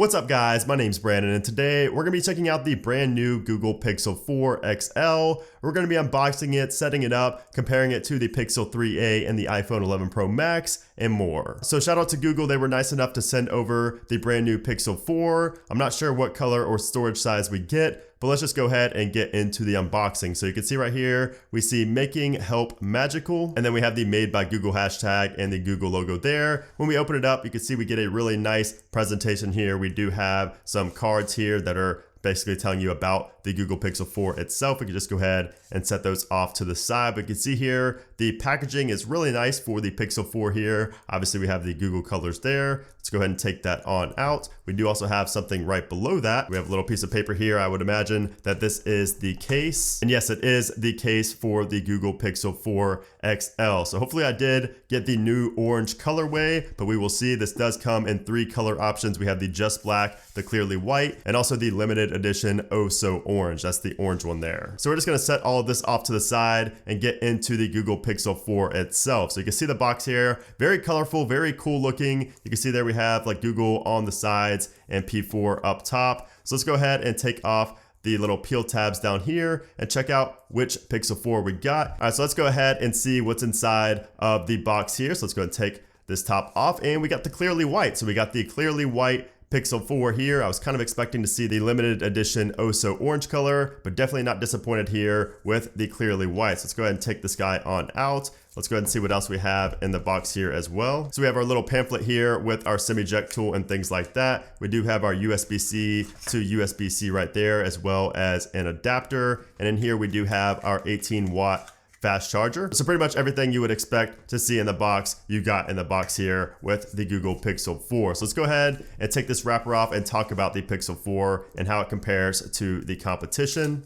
What's up guys, my name's Brandon and today we're going to be checking out the brand new Google Pixel 4 XL. We're going to be unboxing it, setting it up, comparing it to the Pixel 3a and the iPhone 11 Pro Max and more. So shout out to Google, they were nice enough to send over the brand new Pixel 4. I'm not sure what color or storage size we get, but let's just go ahead and get into the unboxing. So you can see right here, we see making help magical, and then we have the made by Google hashtag and the Google logo there. When we open it up, you can see we get a really nice presentation here. We do have some cards here that are basically telling you about the Google Pixel 4 itself. We can just go ahead and set those off to the side. But you can see here, the packaging is really nice for the Pixel 4 here. Obviously we have the Google colors there. Let's go ahead and take that on out. We do also have something right below that. We have a little piece of paper here. I would imagine that this is the case. And yes, it is the case for the Google Pixel 4 XL. So hopefully I did get the new orange colorway, but we will see. This does come in 3 color options. We have the just black, the clearly white, and also the limited edition oh so orange. That's the orange one there. So we're just gonna set all of this off to the side and get into the Google Pixel 4 itself. So you can see the box here, very colorful, very cool looking. You can see there we have like Google on the sides and P4 up top. So let's go ahead and take off the little peel tabs down here and check out which Pixel 4 we got. All right, so let's go ahead and see what's inside of the box here. So let's go ahead and take this top off, and we got the clearly white. So we got the clearly white Pixel 4 here. I was kind of expecting to see the limited edition oh so orange color, but definitely not disappointed here with the clearly white. So let's go ahead and take this guy on out. Let's go ahead and see what else we have in the box here as well. So we have our little pamphlet here with our semi eject tool and things like that. We do have our USB-C to USB-C right there, as well as an adapter. And in here we do have our 18-watt fast charger. So pretty much everything you would expect to see in the box, you got in the box here with the Google Pixel 4. So let's go ahead and take this wrapper off and talk about the Pixel 4 and how it compares to the competition.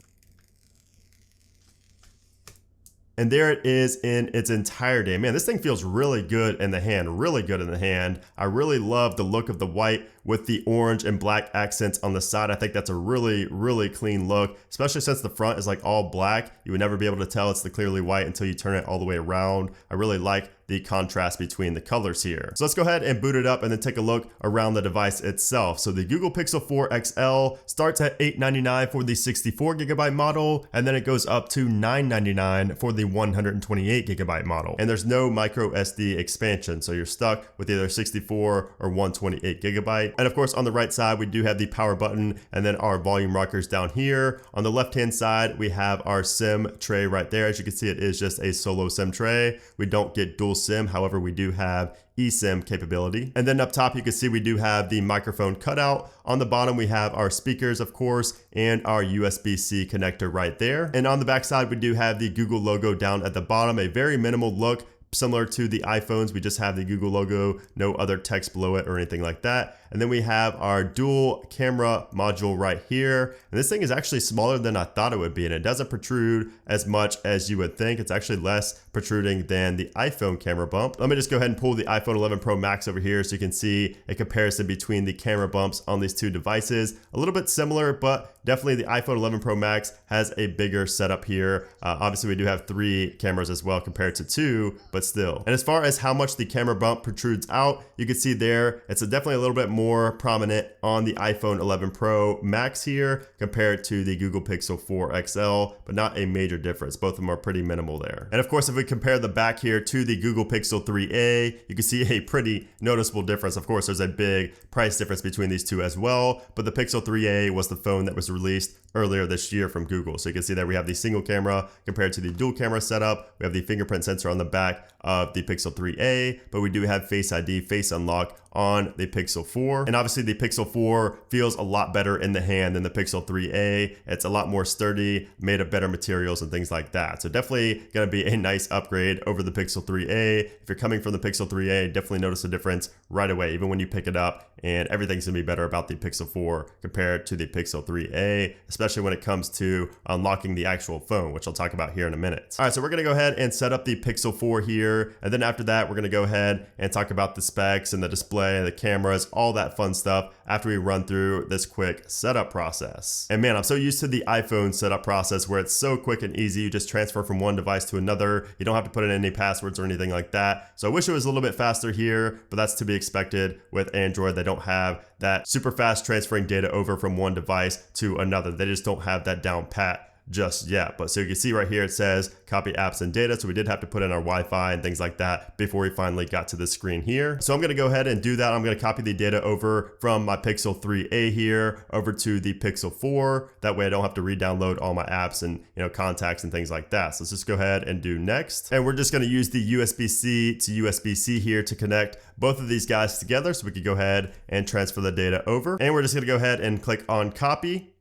And there it is in its entirety. Man, this thing feels really good in the hand, really good in the hand. I really love the look of the white with the orange and black accents on the side. I think that's a really, really clean look, especially since the front is like all black. You would never be able to tell it's the clearly white until you turn it all the way around. I really like the contrast between the colors here. So let's go ahead and boot it up and then take a look around the device itself. So the Google Pixel 4 XL starts at $899 for the 64GB model, and then it goes up to $999 for the 128GB model. And there's no micro SD expansion, so you're stuck with either 64 or 128GB. And of course, on the right side, we do have the power button and then our volume rockers down here. On the left-hand side, we have our SIM tray right there. As you can see, it is just a solo SIM tray. We don't get dual SIM, however, we do have eSIM capability. And then up top, you can see we do have the microphone cutout. On the bottom, we have our speakers, of course, and our USB-C connector right there. And on the back side, we do have the Google logo down at the bottom, a very minimal look. Similar to the iPhones, we just have the Google logo, no other text below it or anything like that. And then we have our dual camera module right here. And this thing is actually smaller than I thought it would be, and it doesn't protrude as much as you would think. It's actually less protruding than the iPhone camera bump. Let me just go ahead and pull the iPhone 11 Pro Max over here so you can see a comparison between the camera bumps on these two devices. A little bit similar, but definitely the iPhone 11 Pro Max has a bigger setup here. Obviously, we do have 3 cameras as well compared to 2, but still. And as far as how much the camera bump protrudes out, you can see there, it's definitely a little bit more prominent on the iPhone 11 Pro Max here compared to the Google Pixel 4 XL, but not a major difference. Both of them are pretty minimal there. And of course, if we compare the back here to the Google Pixel 3a, you can see a pretty noticeable difference. Of course, there's a big price difference between these two as well, but the Pixel 3a was the phone that was released earlier this year from Google. So you can see that we have the single camera compared to the dual camera setup. We have the fingerprint sensor on the back of the Pixel 3a, but we do have Face ID, Face Unlock on the Pixel 4. And obviously the Pixel 4 feels a lot better in the hand than the Pixel 3a. It's a lot more sturdy, made of better materials and things like that. So definitely gonna be a nice upgrade over the Pixel 3a. If you're coming from the Pixel 3a, definitely notice a difference right away, even when you pick it up, and everything's gonna be better about the Pixel 4 compared to the Pixel 3a, especially when it comes to unlocking the actual phone, which I'll talk about here in a minute. All right, so we're gonna go ahead and set up the Pixel 4 here, and then after that, we're gonna go ahead and talk about the specs and the display, the cameras, all that fun stuff after we run through this quick setup process. And man, I'm so used to the iPhone setup process where it's so quick and easy. You just transfer from one device to another. You don't have to put in any passwords or anything like that. So I wish it was a little bit faster here, but that's to be expected with Android. They don't have that super fast transferring data over from one device to another. They just don't have that down pat just yet. But so you can see right here it says copy apps and data, so we did have to put in our Wi-Fi and things like that before we finally got to the screen here. So I'm going to go ahead and do that. I'm going to copy the data over from my Pixel 3a here over to the Pixel 4. That way I don't have to re-download all my apps and contacts and things like that. So let's just go ahead and do next, and we're just going to use the USB-C to USB-C here to connect both of these guys together so we could go ahead and transfer the data over. And we're just going to go ahead and click on copy.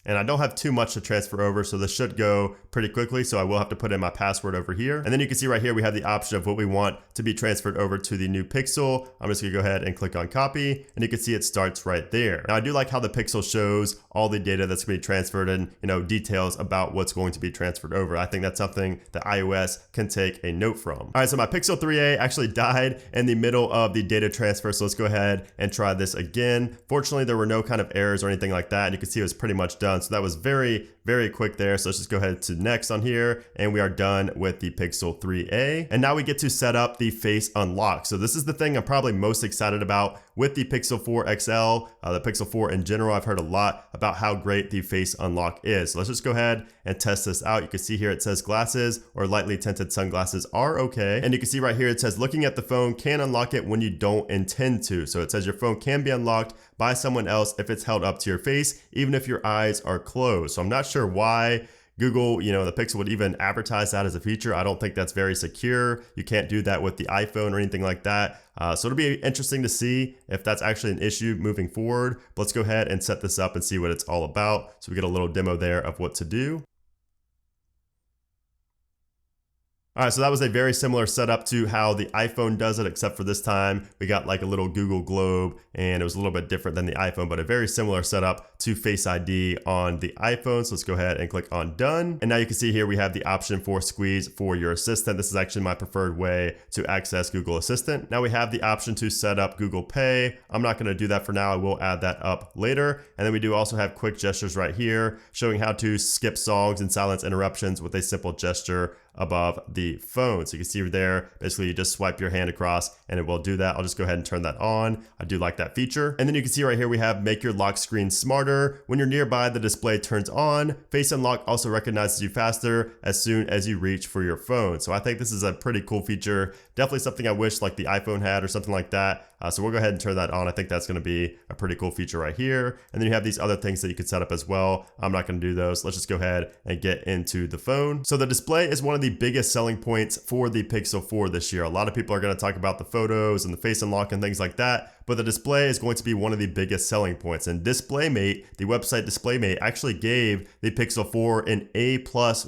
And I don't have too much to transfer over, so this should go pretty quickly, so I will have to put in my password over here. And then you can see right here we have the option of what we want to be transferred over to the new Pixel. I'm just gonna go ahead and click on copy, and you can see it starts right there. Now I do like how the Pixel shows all the data that's gonna be transferred and details about what's going to be transferred over. I think that's something that iOS can take a note from. All right, so my Pixel 3a actually died in the middle of the data transfer, so let's go ahead and try this again. Fortunately, there were no kind of errors or anything like that, and you can see it was pretty much done. So that was very, very quick there. So let's just go ahead to next on here, and we are done with the Pixel 3a. And now we get to set up the face unlock. So this is the thing I'm probably most excited about with the Pixel 4 XL, the Pixel 4 in general. I've heard a lot about how great the face unlock is. So let's just go ahead and test this out. You can see here it says glasses or lightly tinted sunglasses are okay. And you can see right here it says looking at the phone can unlock it when you don't intend to. So it says your phone can be unlocked by someone else if it's held up to your face, even if your eyes are closed. So I'm not sure why Google, the Pixel would even advertise that as a feature. I don't think that's very secure. You can't do that with the iPhone or anything like that. So it'll be interesting to see if that's actually an issue moving forward. But let's go ahead and set this up and see what it's all about. So we get a little demo there of what to do. All right, so that was a very similar setup to how the iPhone does it, except for this time we got like a little Google globe, and it was a little bit different than the iPhone, but a very similar setup to Face ID on the iPhone. So let's go ahead and click on done. And now you can see here we have the option for squeeze for your assistant. This is actually my preferred way to access Google Assistant. Now we have the option to set up Google Pay. I'm not gonna do that for now. I will add that up later. And then we do also have quick gestures right here, showing how to skip songs and silence interruptions with a simple gesture above the phone. So you can see there, basically you just swipe your hand across and it will do that. I'll just go ahead and turn that on. I do like that feature. And then you can see right here, we have make your lock screen smarter. When you're nearby, the display turns on. Face Unlock also recognizes you faster as soon as you reach for your phone. So I think this is a pretty cool feature. Definitely something I wish like the iPhone had or something like that. So we'll go ahead and turn that on. I think that's gonna be a pretty cool feature right here. And then you have these other things that you could set up as well. I'm not gonna do those. Let's just go ahead and get into the phone. So the display is one of the biggest selling points for the Pixel 4 this year. A lot of people are gonna talk about the photos and the face unlock and things like that, but the display is going to be one of the biggest selling points. And DisplayMate, the website DisplayMate, actually gave the Pixel 4 an A+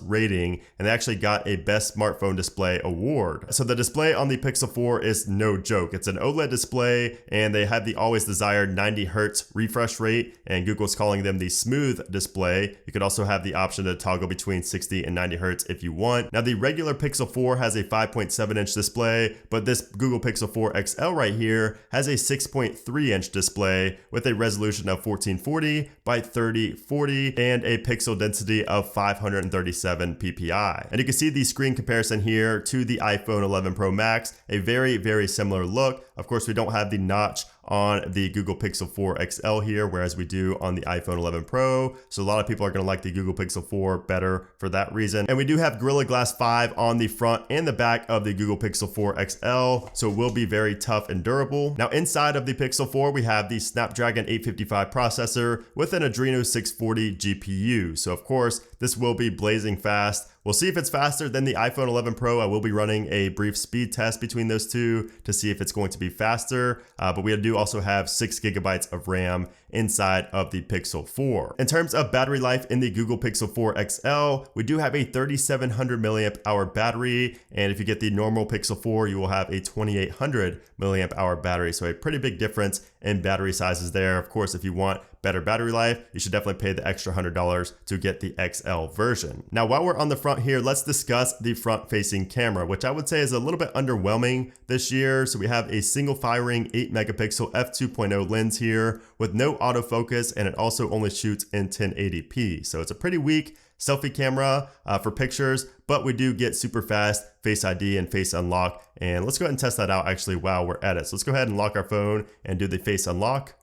rating, and they actually got a Best Smartphone Display award. So the display on the Pixel 4 is no joke. It's an OLED display, and they have the always desired 90 Hz refresh rate, and Google's calling them the smooth display. You could also have the option to toggle between 60 and 90 Hz if you want. Now the regular Pixel 4 has a 5.7-inch display, but this Google Pixel 4 XL right here has a 6.3-inch display with a resolution of 1440 by 3040 and a pixel density of 537 ppi. And you can see the screen comparison here to the iPhone 11 Pro Max, a very, very similar look. Of course, we don't have the notch on the Google Pixel 4 XL here, whereas we do on the iPhone 11 Pro. So a lot of people are gonna like the Google Pixel 4 better for that reason. And we do have Gorilla Glass 5 on the front and the back of the Google Pixel 4 XL, so it will be very tough and durable. Now inside of the Pixel 4, we have the Snapdragon 855 processor with an Adreno 640 GPU. So of course, this will be blazing fast. We'll see if it's faster than the iPhone 11 Pro. I will be running a brief speed test between those two to see if it's going to be faster, but we do also have 6 GB of RAM inside of the Pixel 4. In terms of battery life in the Google Pixel 4 XL, we do have a 3700 milliamp hour battery, and if you get the normal Pixel 4, you will have a 2800 milliamp hour battery, so a pretty big difference in battery sizes there. Of course, if you want better battery life, you should definitely pay the extra $100 to get the XL version. Now, while we're on the front here, let's discuss the front-facing camera, which I would say is a little bit underwhelming this year. So we have a single firing 8 megapixel f2.0 lens here with no autofocus, and it also only shoots in 1080p. So it's a pretty weak selfie camera for pictures, but we do get super fast Face ID and Face Unlock. And let's go ahead and test that out actually while we're at it. So let's go ahead and lock our phone and do the Face Unlock.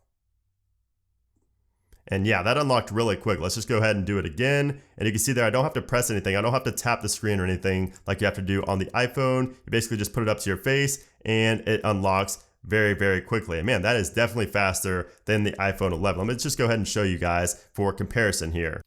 And yeah, that unlocked really quick. Let's just go ahead and do it again. And you can see there, I don't have to press anything. I don't have to tap the screen or anything like you have to do on the iPhone. You basically just put it up to your face and it unlocks very, very quickly. And man, that is definitely faster than the iPhone 11. Let's just go ahead and show you guys for comparison here.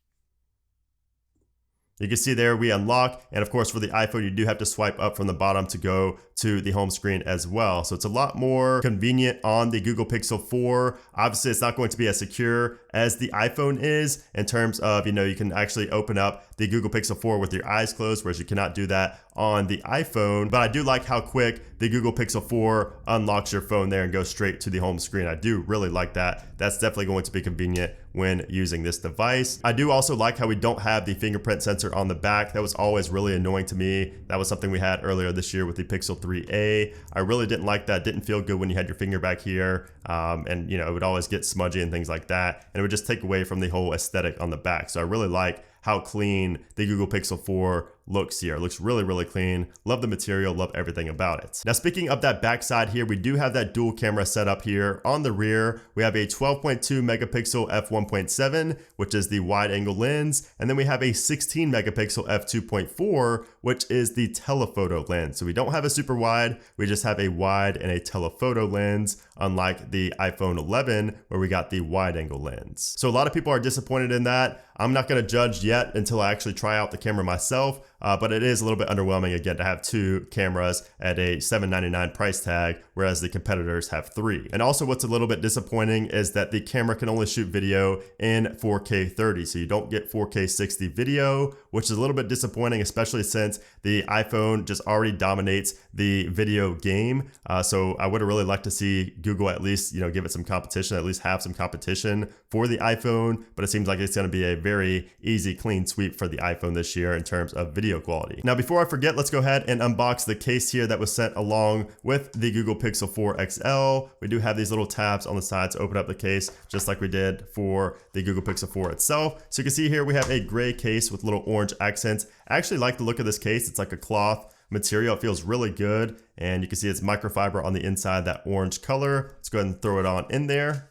You can see there we unlock, and of course for the iPhone you do have to swipe up from the bottom to go to the home screen as well. So it's a lot more convenient on the Google Pixel 4. Obviously it's not going to be as secure as the iPhone is in terms of, you can actually open up the Google Pixel 4 with your eyes closed, whereas you cannot do that on the iPhone. But I do like how quick the Google Pixel 4 unlocks your phone there and goes straight to the home screen. I do really like that. That's definitely going to be convenient when using this device. I do also like how we don't have the fingerprint sensor on the back. That was always really annoying to me. That was something we had earlier this year with the Pixel 3a. I really didn't like that. Didn't feel good when you had your finger back here. And it would always get smudgy and things like that. And it would just take away from the whole aesthetic on the back. So I really like how clean the Google Pixel 4 looks here. It looks really, really clean. Love the material, love everything about it. Now, speaking of that backside here, we do have that dual camera setup here. On the rear, we have a 12.2 megapixel f1.7, which is the wide angle lens. And then we have a 16 megapixel f2.4, which is the telephoto lens. So we don't have a super wide, we just have a wide and a telephoto lens, unlike the iPhone 11, where we got the wide angle lens. So a lot of people are disappointed in that. I'm not gonna judge yet until I actually try out the camera myself. But it is a little bit underwhelming again to have 2 cameras at a $799 price tag, whereas the competitors have 3. And also what's a little bit disappointing is that the camera can only shoot video in 4K 30, so you don't get 4K 60 video, which is a little bit disappointing, especially since the iPhone just already dominates the video game. So I would have really liked to see Google at least, give it some competition, at least have some competition for the iPhone, but it seems like it's gonna be a very easy, clean sweep for the iPhone this year in terms of video quality. Now, before I forget, let's go ahead and unbox the case here that was sent along with the Google Pixel 4 XL. We do have these little tabs on the side to open up the case, just like we did for the Google Pixel 4 itself. So you can see here we have a gray case with little orange accents. I actually like the look of this case. It's like a cloth material. It feels really good. And you can see it's microfiber on the inside, that orange color. Let's go ahead and throw it on in there.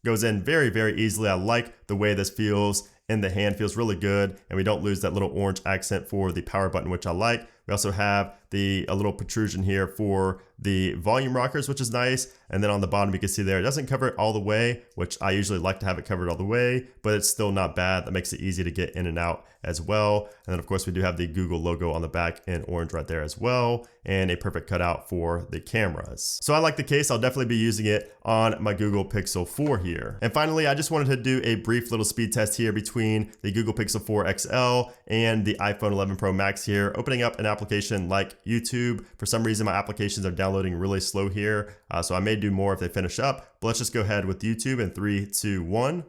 Goes in very, very easily. I like the way this feels in the hand, feels really good, and we don't lose that little orange accent for the power button, which I like. We also have a little protrusion here for the volume rockers, which is nice. And then on the bottom, you can see there, it doesn't cover it all the way, which I usually like to have it covered all the way, but it's still not bad. That makes it easy to get in and out as well. And then of course we do have the Google logo on the back in orange right there as well, and a perfect cutout for the cameras. So I like the case. I'll definitely be using it on my Google Pixel 4 here. And finally, I just wanted to do a brief little speed test here between the Google Pixel 4 XL and the iPhone 11 Pro Max here, opening up an application like YouTube. For some reason, my applications are downloading really slow here, so I may do more if they finish up, but let's just go ahead with YouTube in 3, 2, 1.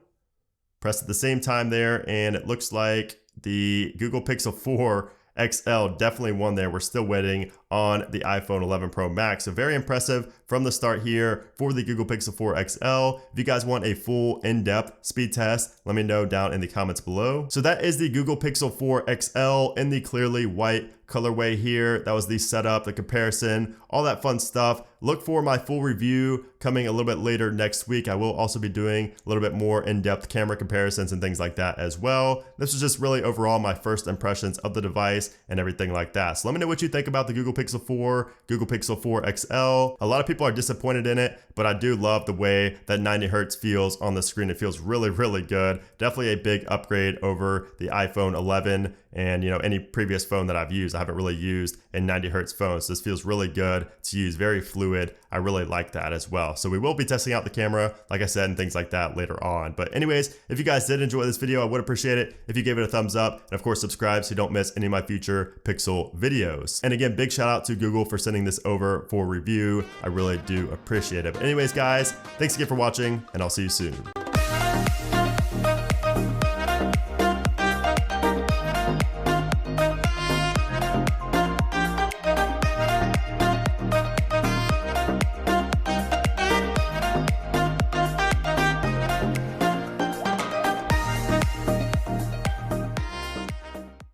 Press at the same time there, and it looks like the Google Pixel 4 XL definitely won there. We're still waiting on the iPhone 11 Pro Max. So very impressive from the start here for the Google Pixel 4 XL. If you guys want a full in-depth speed test, let me know down in the comments below. So that is the Google Pixel 4 XL in the clearly white colorway here. That was the setup, the comparison, all that fun stuff. Look for my full review coming a little bit later next week. I will also be doing a little bit more in-depth camera comparisons and things like that as well. This was just really overall my first impressions of the device and everything like that. So let me know what you think about the Google Pixel 4, Google Pixel 4 XL. A lot of people are disappointed in it, but I do love the way that 90 Hertz feels on the screen. It feels really, really good. Definitely a big upgrade over the iPhone 11 and any previous phone that I've used. I haven't really used a 90 Hertz phone, so this feels really good to use, very fluid. I really like that as well. So we will be testing out the camera, like I said, and things like that later on. But anyways, if you guys did enjoy this video, I would appreciate it if you gave it a thumbs up, and of course subscribe so you don't miss any of my future Pixel videos. And again, big shout out to Google for sending this over for review. I really do appreciate it. But anyways, guys, thanks again for watching, and I'll see you soon.